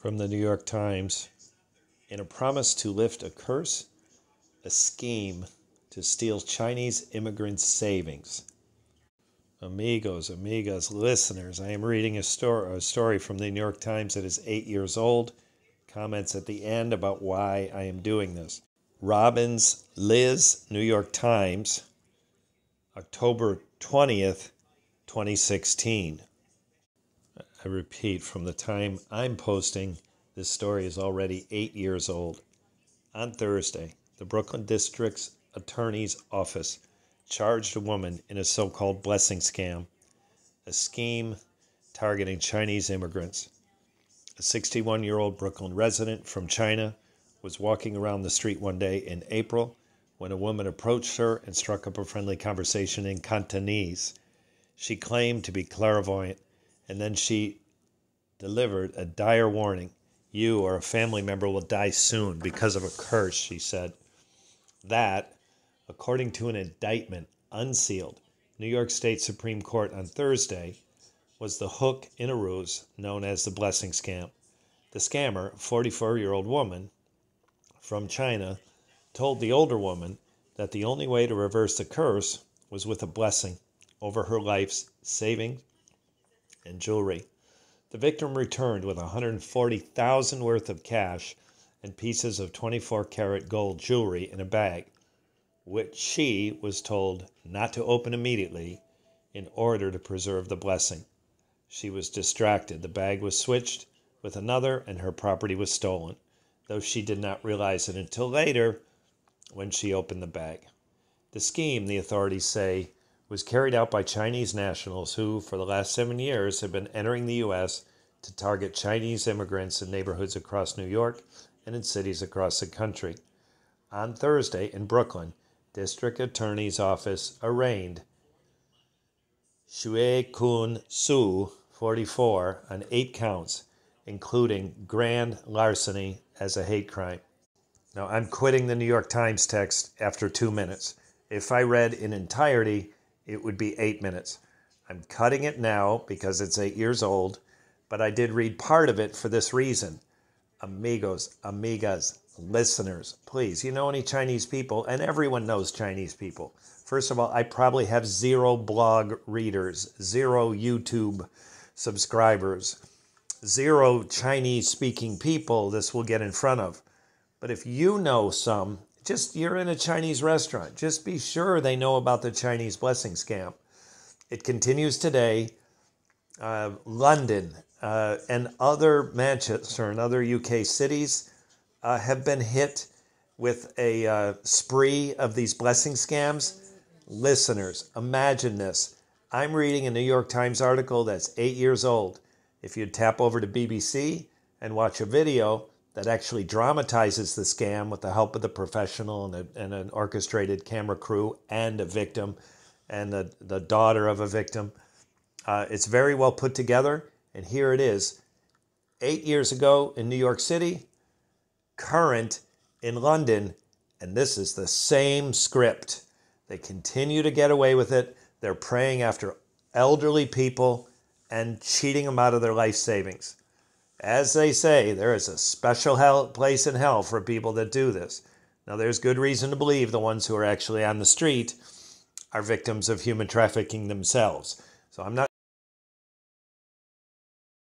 From the New York Times, in a promise to lift a curse, a scheme to steal Chinese immigrants' savings. Amigos, amigas, listeners, I am reading a story from the New York Times that is 8 years old. Comments at the end about why I am doing this. Robbins, Liz, New York Times, October 20th, 2016. I repeat, from the time I'm posting, this story is already 8 years old. On Thursday, the Brooklyn District's Attorney's Office charged a woman in a so-called blessing scam, a scheme targeting Chinese immigrants. A 61-year-old Brooklyn resident from China was walking around the street one day in April when a woman approached her and struck up a friendly conversation in Cantonese. She claimed to be clairvoyant, and then she delivered a dire warning. You or a family member will die soon because of a curse, she said. That, according to an indictment unsealed, New York State Supreme Court on Thursday, was the hook in a ruse known as the blessing scam. The scammer, a 44-year-old woman from China, told the older woman that the only way to reverse the curse was with a blessing over her life's savings and jewelry. The victim returned with $140,000 worth of cash and pieces of 24-karat gold jewelry in a bag, which she was told not to open immediately in order to preserve the blessing. She was distracted. The bag was switched with another and her property was stolen, though she did not realize it until later when she opened the bag. The scheme, the authorities say, was carried out by Chinese nationals who, for the last 7 years, have been entering the U.S. to target Chinese immigrants in neighborhoods across New York and in cities across the country. On Thursday in Brooklyn, District Attorney's Office arraigned Xuekun Su, 44, on 8 counts, including grand larceny as a hate crime. Now, I'm quitting the New York Times text after 2 minutes. If I read in entirety, it would be 8 minutes. I'm cutting it now because it's 8 years old, but I did read part of it for this reason. Amigos, amigas, listeners, please, you know any Chinese people, and everyone knows Chinese people. First of all, I probably have 0 blog readers, 0 YouTube subscribers, 0 Chinese-speaking people this will get in front of. But if you know some, you're in a Chinese restaurant, just be sure they know about the Chinese blessing scam. It continues today. London and other Manchester and other UK cities have been hit with a spree of these blessing scams. Listeners, imagine this. I'm reading a New York Times article that's 8 years old. If you tap over to BBC and watch a video that actually dramatizes the scam with the help of the professional and an orchestrated camera crew and a victim and the daughter of a victim, it's very well put together. And here it is, 8 years ago in New York City, current in London, and this is the same script. They continue to get away with it. They're preying after elderly people and cheating them out of their life savings. As they say, there is a special place in hell for people that do this. Now, there's good reason to believe the ones who are actually on the street are victims of human trafficking themselves. So I'm not